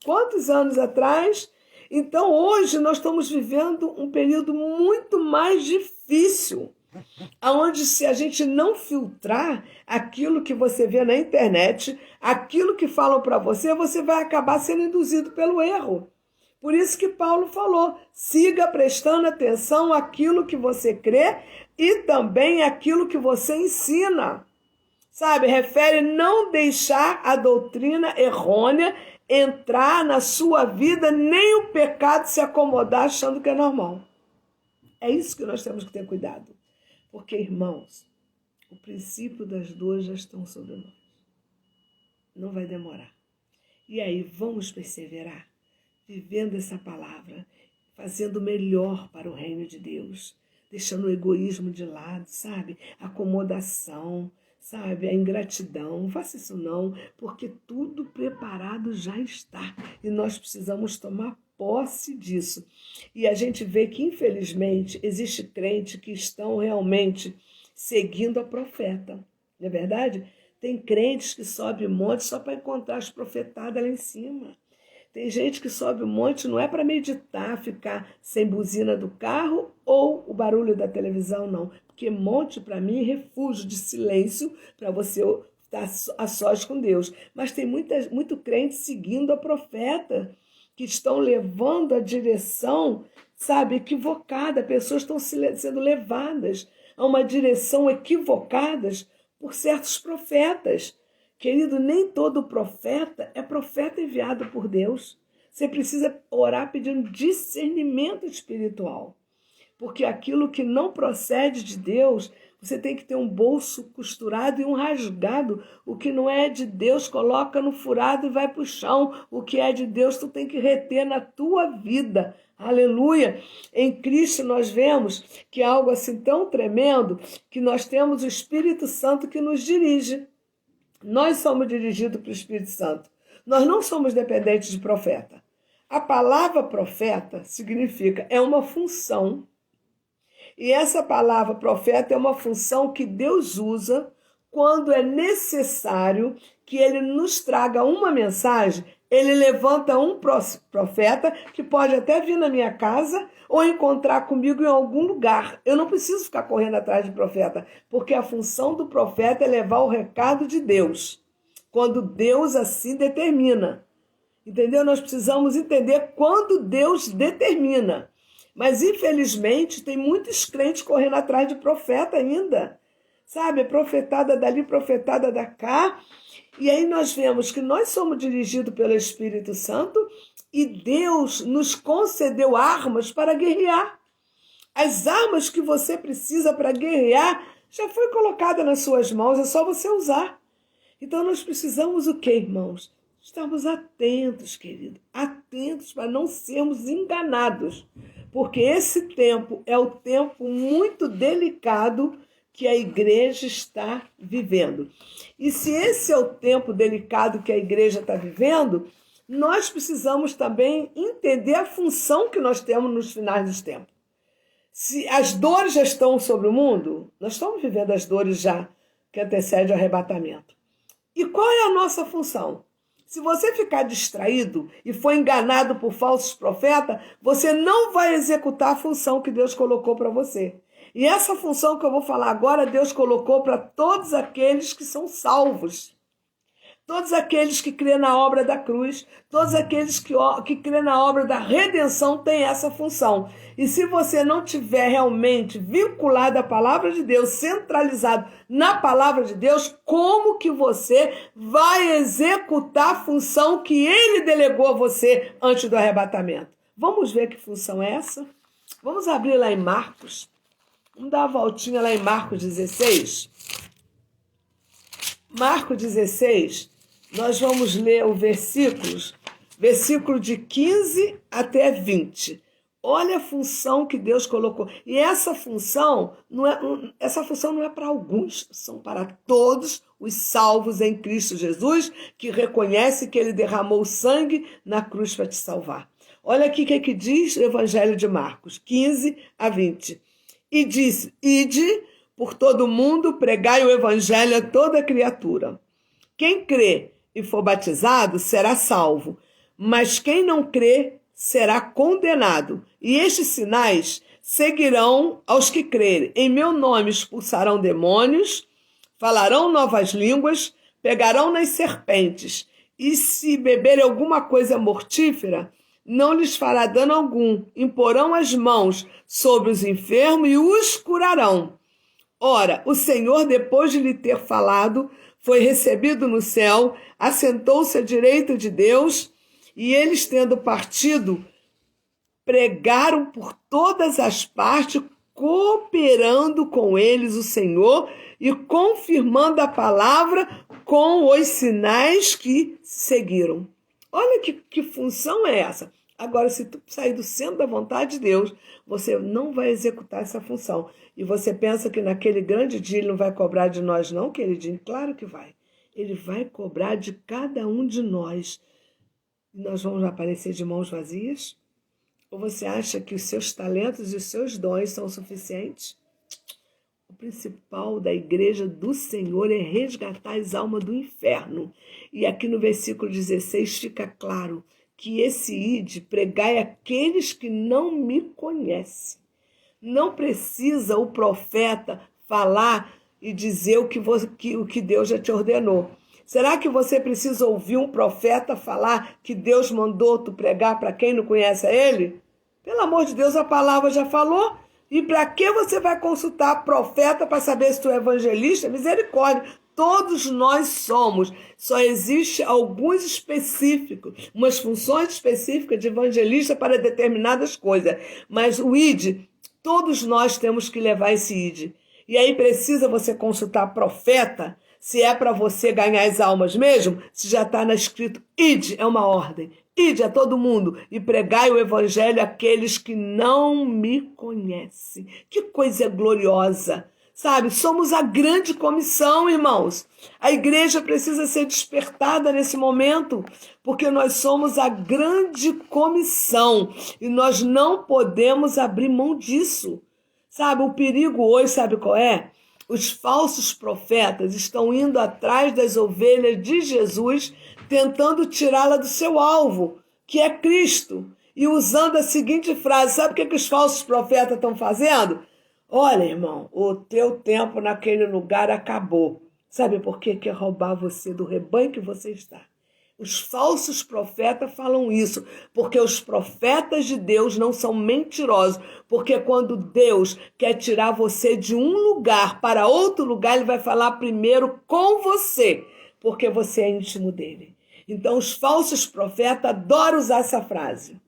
quantos anos atrás? Então, hoje nós estamos vivendo um período muito mais difícil, onde se a gente não filtrar aquilo que você vê na internet, aquilo que falam para você, você vai acabar sendo induzido pelo erro. Por isso que Paulo falou, siga prestando atenção àquilo que você crê e também àquilo que você ensina. Sabe, refere não deixar a doutrina errônea entrar na sua vida, nem o pecado se acomodar achando que é normal. É isso que nós temos que ter cuidado. Porque, irmãos, o princípio das dores já estão sobre nós. Não vai demorar. E aí, vamos perseverar, vivendo essa palavra, fazendo o melhor para o reino de Deus, deixando o egoísmo de lado, sabe? A acomodação, sabe? A ingratidão. Não faça isso não, porque tudo preparado já está. E nós precisamos tomar posse disso. E a gente vê que, infelizmente, existe crente que estão realmente seguindo a profeta. Não é verdade? Tem crentes que sobem monte só para encontrar as profetadas lá em cima. Tem gente que sobe o monte não é para meditar, ficar sem buzina do carro ou o barulho da televisão, não. Porque monte, para mim, é refúgio de silêncio para você estar a sós com Deus. Mas tem muito crente seguindo a profeta, que estão levando a direção, sabe, equivocada. Pessoas estão sendo levadas a uma direção equivocadas por certos profetas. Querido, nem todo profeta é profeta enviado por Deus. Você precisa orar pedindo discernimento espiritual. Porque aquilo que não procede de Deus, você tem que ter um bolso costurado e um rasgado. O que não é de Deus, coloca no furado e vai para o chão. O que é de Deus, tu tem que reter na tua vida. Aleluia! Em Cristo nós vemos que é algo assim tão tremendo que nós temos o Espírito Santo que nos dirige. Nós somos dirigidos pelo Espírito Santo. Nós não somos dependentes de profeta. A palavra profeta significa, é uma função. E essa palavra profeta é uma função que Deus usa quando é necessário que ele nos traga uma mensagem. Ele levanta um profeta que pode até vir na minha casa ou encontrar comigo em algum lugar. Eu não preciso ficar correndo atrás de profeta, porque a função do profeta é levar o recado de Deus, quando Deus assim determina. Entendeu? Nós precisamos entender quando Deus determina. Mas, infelizmente, tem muitos crentes correndo atrás de profeta ainda. Sabe? Profetada dali, profetada da cá. E aí nós vemos que nós somos dirigidos pelo Espírito Santo e Deus nos concedeu armas para guerrear. As armas que você precisa para guerrear já foi colocada nas suas mãos, é só você usar. Então nós precisamos o quê, irmãos? Estamos atentos, querido, atentos para não sermos enganados, porque esse tempo é o tempo muito delicado que a igreja está vivendo. E se esse é o tempo delicado que a igreja está vivendo, nós precisamos também entender a função que nós temos nos finais dos tempos. Se as dores já estão sobre o mundo, nós estamos vivendo as dores já que antecedem o arrebatamento. E qual é a nossa função? Se você ficar distraído e for enganado por falsos profetas, você não vai executar a função que Deus colocou para você. E essa função que eu vou falar agora, Deus colocou para todos aqueles que são salvos. Todos aqueles que crêem na obra da cruz, todos aqueles que crêem na obra da redenção têm essa função. E se você não tiver realmente vinculado à palavra de Deus, centralizado na palavra de Deus, como que você vai executar a função que ele delegou a você antes do arrebatamento? Vamos ver que função é essa? Vamos abrir lá em Marcos. Vamos dar uma voltinha lá em Marcos 16. Marcos 16, nós vamos ler o versículo de 15 até 20. Olha a função que Deus colocou. E essa função não é para alguns, são para todos os salvos em Cristo Jesus, que reconhecem que ele derramou sangue na cruz para te salvar. Olha aqui o que diz o Evangelho de Marcos, 15 a 20. E disse, ide por todo mundo, pregai o evangelho a toda criatura. Quem crê e for batizado será salvo, mas quem não crê será condenado. E estes sinais seguirão aos que crerem. Em meu nome expulsarão demônios, falarão novas línguas, pegarão nas serpentes, e se beberem alguma coisa mortífera, não lhes fará dano algum. Imporão as mãos sobre os enfermos e os curarão. Ora, o Senhor, depois de lhe ter falado, foi recebido no céu, assentou-se à direita de Deus, e eles, tendo partido, pregaram por todas as partes, cooperando com eles o Senhor e confirmando a palavra com os sinais que seguiram. Olha que função é essa. Agora, se tu sair do centro da vontade de Deus, você não vai executar essa função. E você pensa que naquele grande dia ele não vai cobrar de nós, não, queridinho? Claro que vai. Ele vai cobrar de cada um de nós. E nós vamos aparecer de mãos vazias? Ou você acha que os seus talentos e os seus dons são suficientes? principal da igreja do Senhor é resgatar as almas do inferno. E aqui no versículo 16 fica claro que esse ide, pregai aqueles que não me conhecem. Não precisa o profeta falar e dizer o que Deus já te ordenou. Será que você precisa ouvir um profeta falar que Deus mandou tu pregar para quem não conhece a ele? Pelo amor de Deus, a palavra já falou. E para que você vai consultar profeta para saber se tu é evangelista? Misericórdia. Todos nós somos. Só existe alguns específicos, umas funções específicas de evangelista para determinadas coisas. Mas o ID, todos nós temos que levar esse ID. E aí precisa você consultar profeta, se é para você ganhar as almas mesmo, se já está escrito, ide, é uma ordem. Ide a todo mundo e pregai o evangelho àqueles que não me conhecem. Que coisa gloriosa! Sabe, somos a grande comissão, irmãos. A igreja precisa ser despertada nesse momento, porque nós somos a grande comissão e nós não podemos abrir mão disso. Sabe, o perigo hoje, sabe qual é? Os falsos profetas estão indo atrás das ovelhas de Jesus, tentando tirá-la do seu alvo, que é Cristo, e usando a seguinte frase. Sabe o que os falsos profetas estão fazendo? Olha, irmão, o teu tempo naquele lugar acabou. Sabe por quê? Quer roubar você do rebanho que você está. Os falsos profetas falam isso, porque os profetas de Deus não são mentirosos, porque quando Deus quer tirar você de um lugar para outro lugar, ele vai falar primeiro com você, porque você é íntimo dele. Então os falsos profetas adoram usar essa frase.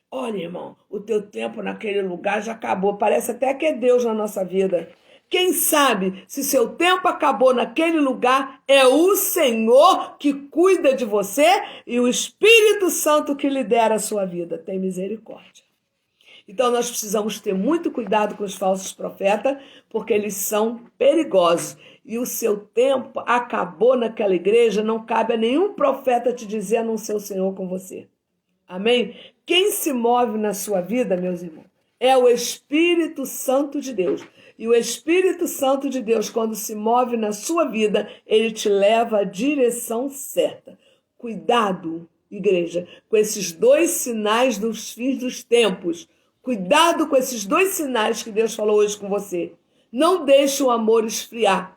Olha, irmão, o teu tempo naquele lugar já acabou, parece até que é Deus na nossa vida. Quem sabe, se seu tempo acabou naquele lugar, é o Senhor que cuida de você e o Espírito Santo que lidera a sua vida. Tem misericórdia. Então nós precisamos ter muito cuidado com os falsos profetas, porque eles são perigosos. E o seu tempo acabou naquela igreja, não cabe a nenhum profeta te dizer a não ser o Senhor com você. Amém? Quem se move na sua vida, meus irmãos, é o Espírito Santo de Deus. E o Espírito Santo de Deus, quando se move na sua vida, ele te leva à direção certa. Cuidado, igreja, com esses dois sinais dos fins dos tempos. Cuidado com esses dois sinais que Deus falou hoje com você. Não deixe o amor esfriar.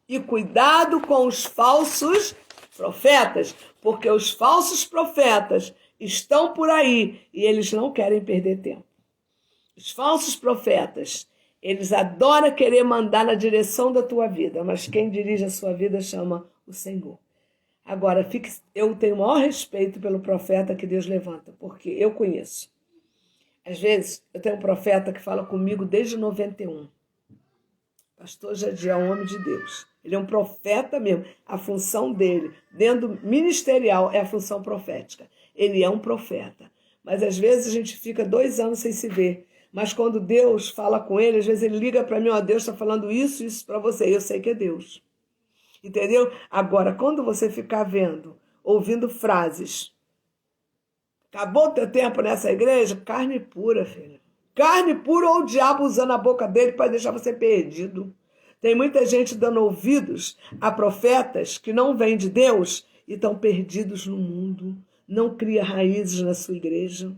E cuidado com os falsos profetas, porque os falsos profetas estão por aí e eles não querem perder tempo. Os falsos profetas, eles adoram querer mandar na direção da tua vida, mas quem dirige a sua vida chama o Senhor. Agora, eu tenho o maior respeito pelo profeta que Deus levanta, porque eu conheço. Às vezes, eu tenho um profeta que fala comigo desde 91. Pastor Jadiel é um homem de Deus. Ele é um profeta mesmo. A função dele, dentro do ministerial, é a função profética. Ele é um profeta. Mas às vezes a gente fica 2 anos sem se ver. Mas quando Deus fala com ele, às vezes ele liga para mim, ó, Deus está falando isso para você. Eu sei que é Deus. Entendeu? Agora, quando você ficar ouvindo frases, acabou o teu tempo nessa igreja? Carne pura, filha. Carne pura ou o diabo usando a boca dele para deixar você perdido. Tem muita gente dando ouvidos a profetas que não vêm de Deus e estão perdidos no mundo. Não cria raízes na sua igreja.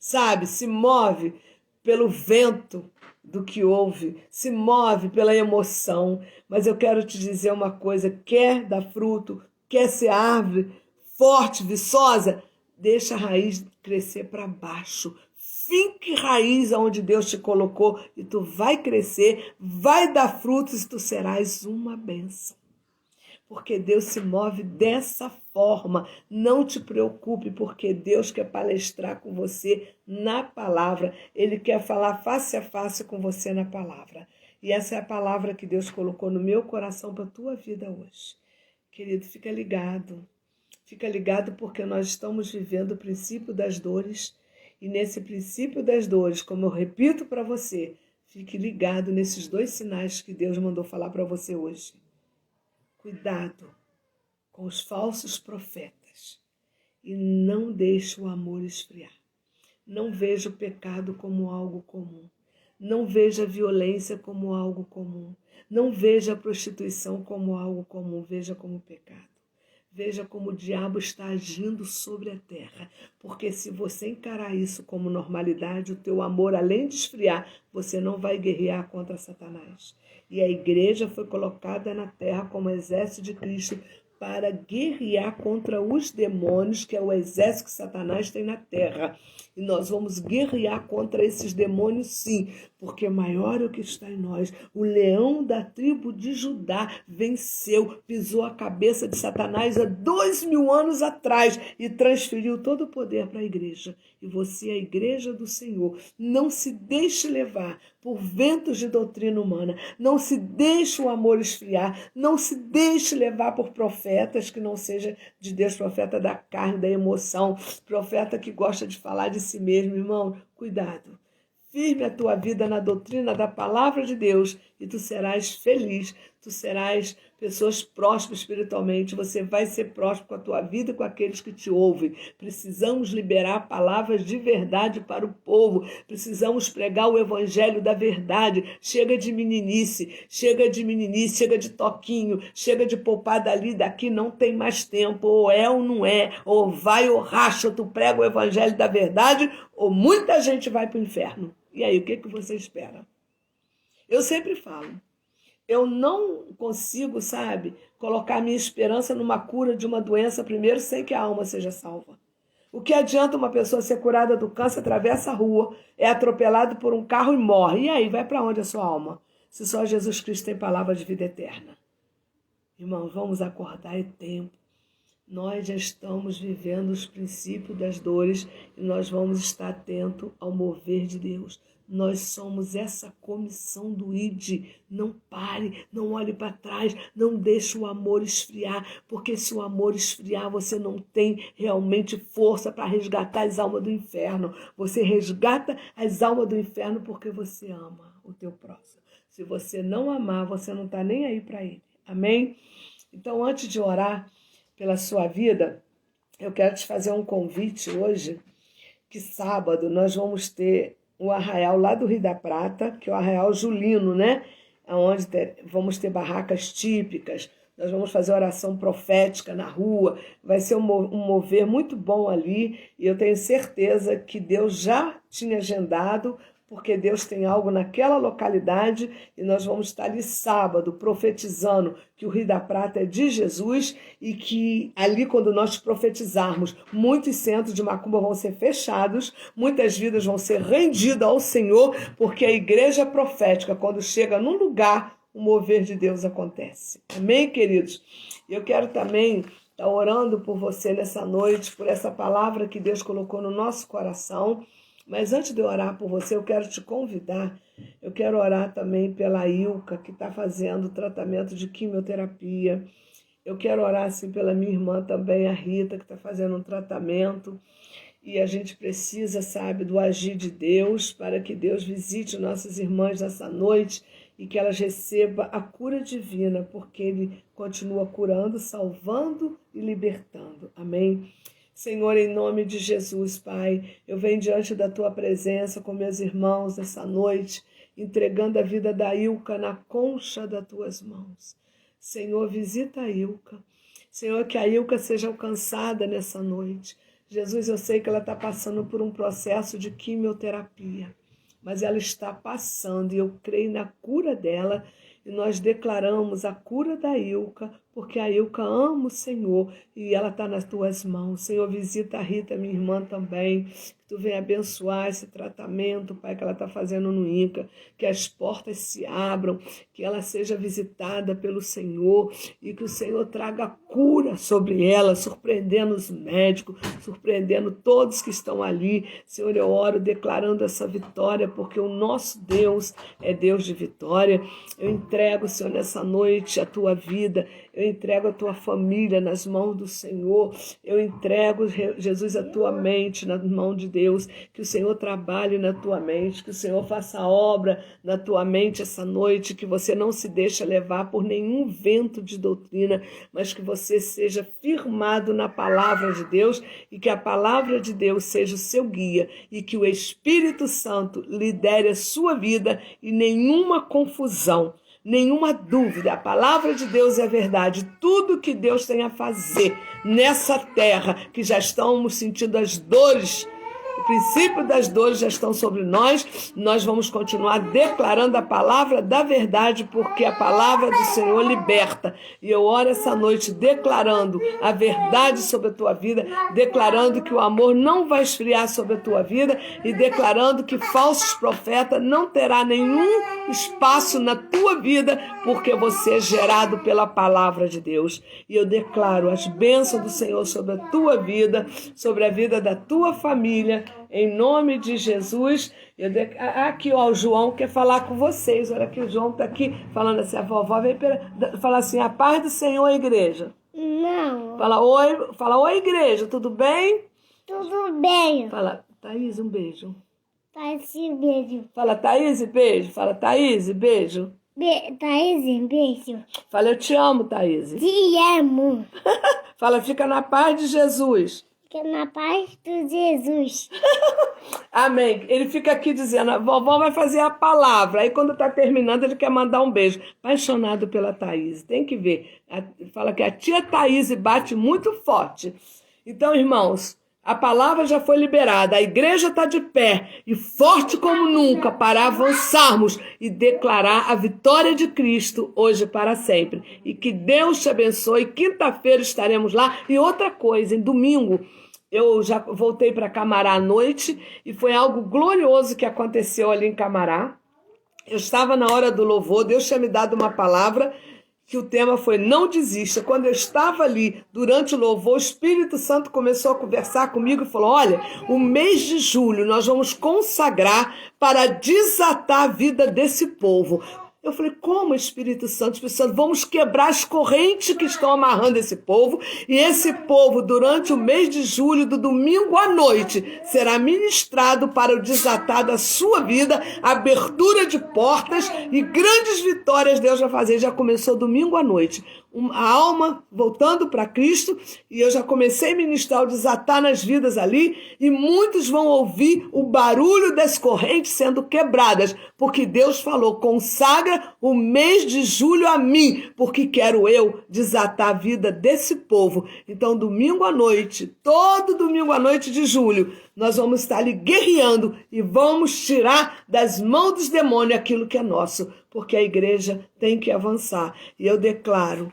Sabe, se move pelo vento do que ouve, se move pela emoção. Mas eu quero te dizer uma coisa, quer dar fruto, quer ser árvore forte, viçosa, deixa a raiz crescer para baixo. Finque raiz aonde Deus te colocou e tu vai crescer, vai dar frutos e tu serás uma bênção. Porque Deus se move dessa forma. Não te preocupe, porque Deus quer palestrar com você na palavra. Ele quer falar face a face com você na palavra. E essa é a palavra que Deus colocou no meu coração para a tua vida hoje. Querido, fica ligado. Fica ligado porque nós estamos vivendo o princípio das dores. E nesse princípio das dores, como eu repito para você, fique ligado nesses 2 sinais que Deus mandou falar para você hoje. Cuidado com os falsos profetas e não deixe o amor esfriar. Não veja o pecado como algo comum. Não veja a violência como algo comum. Não veja a prostituição como algo comum. Veja como pecado. Veja como o diabo está agindo sobre a terra. Porque se você encarar isso como normalidade, o teu amor, além de esfriar, você não vai guerrear contra Satanás. E a igreja foi colocada na terra como exército de Cristo para guerrear contra os demônios, que é o exército que Satanás tem na terra. E nós vamos guerrear contra esses demônios, sim, porque maior é o que está em nós. O leão da tribo de Judá venceu, pisou a cabeça de Satanás há 2000 anos atrás e transferiu todo o poder para a igreja. E você é a igreja do Senhor. Não se deixe levar por ventos de doutrina humana. Não se deixe o amor esfriar. Não se deixe levar por profetas que não seja de Deus, profeta da carne, da emoção, profeta que gosta de falar de si mesmo. Irmão, cuidado. Firme a tua vida na doutrina da palavra de Deus e tu serás feliz, tu serás pessoas prósperas espiritualmente, você vai ser próspero com a tua vida e com aqueles que te ouvem. Precisamos liberar palavras de verdade para o povo, precisamos pregar o evangelho da verdade. Chega de meninice, chega de toquinho, chega de poupar dali, daqui, não tem mais tempo, ou é ou não é, ou vai ou racha, tu prega o evangelho da verdade, ou muita gente vai para o inferno. E aí, o que você espera? Eu sempre falo, eu não consigo, colocar minha esperança numa cura de uma doença primeiro sem que a alma seja salva. O que adianta uma pessoa ser curada do câncer, atravessa a rua, é atropelado por um carro e morre? E aí, vai para onde a sua alma? Se só Jesus Cristo tem palavra de vida eterna. Irmãos, vamos acordar, é tempo. Nós já estamos vivendo os princípios das dores e nós vamos estar atentos ao mover de Deus. Nós somos essa comissão do ID. Não pare, não olhe para trás, não deixe o amor esfriar, porque se o amor esfriar, você não tem realmente força para resgatar as almas do inferno. Você resgata as almas do inferno porque você ama o teu próximo. Se você não amar, você não está nem aí para ele. Amém? Então, antes de orar pela sua vida, eu quero te fazer um convite hoje, que sábado nós vamos ter o arraial lá do Rio da Prata, que é o arraial julino, né? Onde vamos ter barracas típicas, nós vamos fazer oração profética na rua, vai ser um mover muito bom ali, e eu tenho certeza que Deus já tinha agendado, porque Deus tem algo naquela localidade e nós vamos estar ali sábado profetizando que o Rio da Prata é de Jesus e que ali, quando nós profetizarmos, muitos centros de macumba vão ser fechados, muitas vidas vão ser rendidas ao Senhor, porque a igreja profética, quando chega num lugar, o mover de Deus acontece. Amém, queridos? Eu quero também estar orando por você nessa noite, por essa palavra que Deus colocou no nosso coração. Mas antes de eu orar por você, eu quero te convidar, eu quero orar também pela Ilka, que está fazendo tratamento de quimioterapia. Eu quero orar assim pela minha irmã também, a Rita, que está fazendo um tratamento. E a gente precisa, do agir de Deus, para que Deus visite nossas irmãs nessa noite e que elas recebam a cura divina, porque Ele continua curando, salvando e libertando. Amém? Senhor, em nome de Jesus, Pai, eu venho diante da Tua presença com meus irmãos nessa noite, entregando a vida da Ilka na concha das Tuas mãos. Senhor, visita a Ilka. Senhor, que a Ilka seja alcançada nessa noite. Jesus, eu sei que ela está passando por um processo de quimioterapia, mas ela está passando e eu creio na cura dela. E nós declaramos a cura da Ilka, porque a Ilka ama o Senhor e ela está nas tuas mãos. Senhor, visita a Rita, minha irmã também, que tu venha abençoar esse tratamento, Pai, que ela está fazendo no INCA, que as portas se abram, que ela seja visitada pelo Senhor e que o Senhor traga cura sobre ela, surpreendendo os médicos, surpreendendo todos que estão ali. Senhor, eu oro declarando essa vitória, porque o nosso Deus é Deus de vitória. Eu entrego, Senhor, nessa noite a tua vida. Eu entrego a tua família nas mãos do Senhor. Eu entrego, Jesus, a tua mente na mão de Deus. Que o Senhor trabalhe na tua mente, que o Senhor faça obra na tua mente essa noite, que você não se deixe levar por nenhum vento de doutrina, mas que você seja firmado na palavra de Deus e que a palavra de Deus seja o seu guia e que o Espírito Santo lidere a sua vida e nenhuma confusão, nenhuma dúvida. A palavra de Deus é verdade. Tudo que Deus tem a fazer nessa terra, que já estamos sentindo as dores, o princípio das dores já estão sobre nós, nós vamos continuar declarando a palavra da verdade, porque a palavra do Senhor liberta. E eu oro essa noite declarando a verdade sobre a tua vida, declarando que o amor não vai esfriar sobre a tua vida e declarando que falsos profetas não terá nenhum espaço na tua vida, porque você é gerado pela palavra de Deus. E eu declaro as bênçãos do Senhor sobre a tua vida, sobre a vida da tua família, em nome de Jesus. Aqui, ó, o João quer falar com vocês. Olha que o João está aqui falando assim, a vovó vem falar assim, a paz do Senhor, igreja. Não. Fala oi, igreja, tudo bem? Tudo bem. Fala, Thaís, um beijo. Thaís, beijo. Fala, Thaís, beijo. Fala, Thaís, beijo. Thaís, beijo. Fala, eu te amo, Thaís. Te amo. Fala, fica na paz de Jesus. Fica na paz de Jesus. Amém. Ele fica aqui dizendo, a vovó vai fazer a palavra. Aí quando está terminando, ele quer mandar um beijo. Apaixonado pela Thaís. Tem que ver. Fala que a tia Thaís bate muito forte. Então, irmãos, a palavra já foi liberada. A igreja está de pé e forte como nunca para avançarmos e declarar a vitória de Cristo hoje e para sempre. E que Deus te abençoe. Quinta-feira estaremos lá. E outra coisa, em domingo, eu já voltei para Camará à noite e foi algo glorioso que aconteceu ali em Camará. Eu estava na hora do louvor, Deus tinha me dado uma palavra que o tema foi não desista. Quando eu estava ali durante o louvor, o Espírito Santo começou a conversar comigo e falou, olha, o mês de julho nós vamos consagrar para desatar a vida desse povo. Eu falei, como, Espírito Santo? Vamos quebrar as correntes que estão amarrando esse povo. E esse povo, durante o mês de julho, do domingo à noite, será ministrado para o desatar da sua vida, abertura de portas e grandes vitórias Deus vai fazer. Já começou domingo à noite. A alma voltando para Cristo, e eu já comecei a ministrar o desatar nas vidas ali, e muitos vão ouvir o barulho das correntes sendo quebradas, porque Deus falou, consagra o mês de julho a mim, porque quero eu desatar a vida desse povo. Então, domingo à noite, todo domingo à noite de julho, nós vamos estar ali guerreando e vamos tirar das mãos dos demônios aquilo que é nosso, porque a igreja tem que avançar. E eu declaro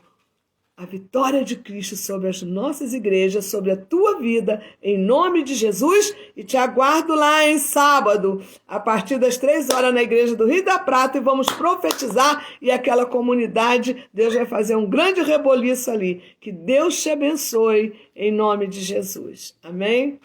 a vitória de Cristo sobre as nossas igrejas, sobre a tua vida, em nome de Jesus, e te aguardo lá em sábado, a partir das 3h na igreja do Rio da Prata, e vamos profetizar, e aquela comunidade, Deus vai fazer um grande reboliço ali. Que Deus te abençoe, em nome de Jesus. Amém?